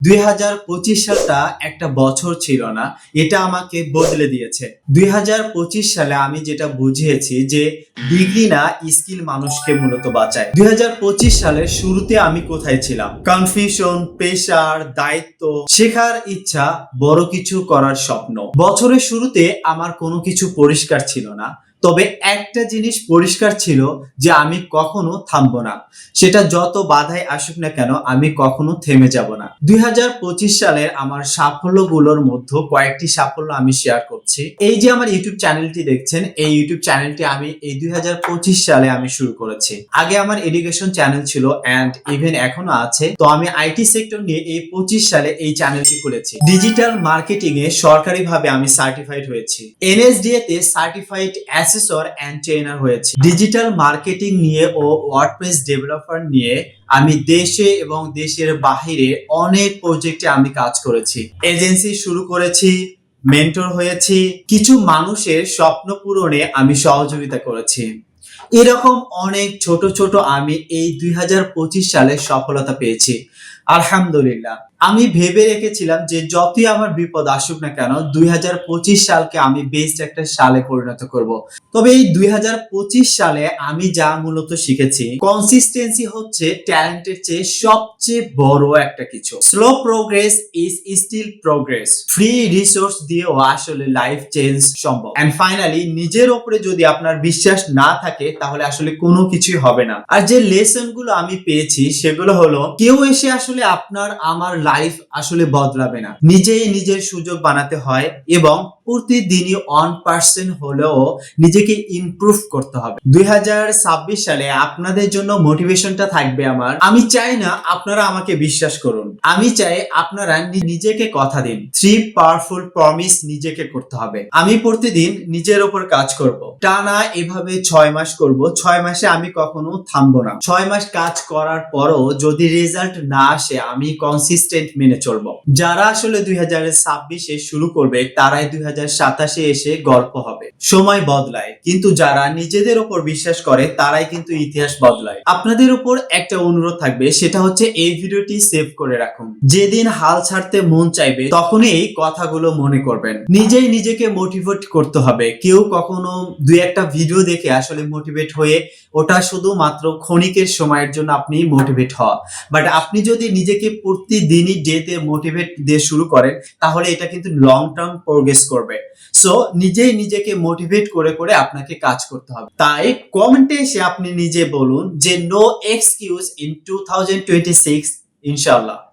2025 সালটা একটা বছর ছিল না, এটা আমাকে বদলে দিয়েছে। 2025 সালে আমি যেটা বুঝিয়েছি যে ডিগ্রি না স্কিল মানুষকে মূলত বাঁচায়। 2025 সালের শুরুতে আমি কোথায় ছিলাম? কনফিউশন, প্রেশার, দায়িত্ব, শেখার ইচ্ছা, বড় কিছু করার স্বপ্ন। বছরের শুরুতে আমার কোনো কিছু পরিষ্কার ছিল না, তবে একটা জিনিস পরিষ্কার ছিল যে আমি কখনো থামবো না। সেটা যত বাধাই আসুক না কেন, আমি কখনো থেমে যাব না। 2025 সালের আমার সাফল্যগুলোর মধ্যে কয়েকটি সাফল্য আমি শেয়ার করছি। এই যে আমার ইউটিউব চ্যানেলটি দেখছেন, এই ইউটিউব চ্যানেলটি আমি এই 2025 সালে আমি শুরু করেছি। আগে আমার এডুকেশন চ্যানেল ছিল এন্ড ইভেন এখনো আছে। তো আমি আইটি সেক্টর নিয়ে এই 25 সালে এই চ্যানেলটি খুলেছি। ডিজিটাল মার্কেটিং এ সরকারিভাবে আমি সার্টিফাইড হয়েছি। এনএসডিএ তে সার্টিফাইড অ্যাসেসর এন্ড ট্রেনার হয়েছি। ডিজিটাল মার্কেটিং নিয়ে ও ওয়ার্ডপ্রেস ডেভেলপার নিয়ে আমি দেশে এবং দেশের বাহিরে অনেক প্রজেক্টে আমি কাজ করেছি। এজেন্সি শুরু করেছি, মেন্টর হয়েছি, কিছু মানুষের স্বপ্ন পূরণে আমি সহযোগিতা করেছি। এরকম অনেক ছোট ছোট আমি এই 2025 সালে সফলতা পেয়েছি। আলহামদুলিল্লাহ। আমি ভেবে রেখেছিলাম যে যতই আমার বিপদ আসুক না কেন, 2025 সালকে আমি বেস্ট একটা সালে পরিণত করব। তবে এই 2025 সালে আমি যা মূলত শিখেছি, কনসিস্টেন্সি হচ্ছে ট্যালেন্টের চেয়ে সবচেয়ে বড় একটা কিছু। Slow progress is still progress. Free resource দিয়েও আসলে লাইফ চেঞ্জ সম্ভব। এন্ড ফাইনালি, নিজের উপরে যদি আপনার বিশ্বাস না থাকে তাহলে আসলে কোনো কিছুই হবে না। আর যে লেসন গুলো আমি পেয়েছি সেগুলো হলো, কেউ এসে আসলে আপনার আমার লাইফ আসলে বদলাবে না। নিজেই নিজের সুযোগ বানাতে হয় এবং প্রতিদিনই 1% হলেও নিজেকে ইমপ্রুভ করতে হবে। 2026 সালে আপনাদের জন্য মোটিভেশনটা থাকবে আমার। আমি চাই না আপনারা আমাকে বিশ্বাস করুন, আমি চাই আপনারা নিজেকে কথা দিন। 3 পাওয়ারফুল প্রমিস নিজেকে করতে হবে। আমি প্রতিদিন নিজের উপর কাজ করব। টানা এভাবে 6 মাস করব। 6 মাসে আমি কখনো থামবো না। 6 মাস কাজ করার পরও যদি রেজাল্ট না আসে, আমি কনসিস্টেন্ট মেনে চলবো। যারা আসলে 2026 শুরু করবে তারাই 2027 এসে গল্প হবে। সময় বদলায়, কিন্তু যারা নিজেদের উপর বিশ্বাস করে তারাই কিন্তু ইতিহাস বদলায়। আপনাদের উপর একটা অনুরোধ থাকবে, সেটা হচ্ছে এই ভিডিওটি সেভ করে রাখুন। যেদিন হাল ছাড়তে মন চাইবে তখনই এই কথাগুলো মনে করবেন। নিজেই নিজেকে মোটিভেট করতে হবে। কেউ কখনো দুই একটা ভিডিও দেখে আসলে মোটিভেট হয়ে ওটা শুধুমাত্র ক্ষণিকের সময়ের জন্য আপনি মোটিভেট হওয়া, বাট আপনি যদি নিজেকে প্রতিদিনই ডেতে মোটিভেট দিয়ে শুরু করেন তাহলে এটা কিন্তু লং টার্ম প্রোগ্রেস করবে। সো নিজেই নিজেকে মোটিভেট করে করে আপনাকে কাজ করতে হবে। তাই কমেন্টে এসে আপনি নিজে বলুন যে নো এক্সকিউজ ইন 2026 ইনশাআল্লাহ।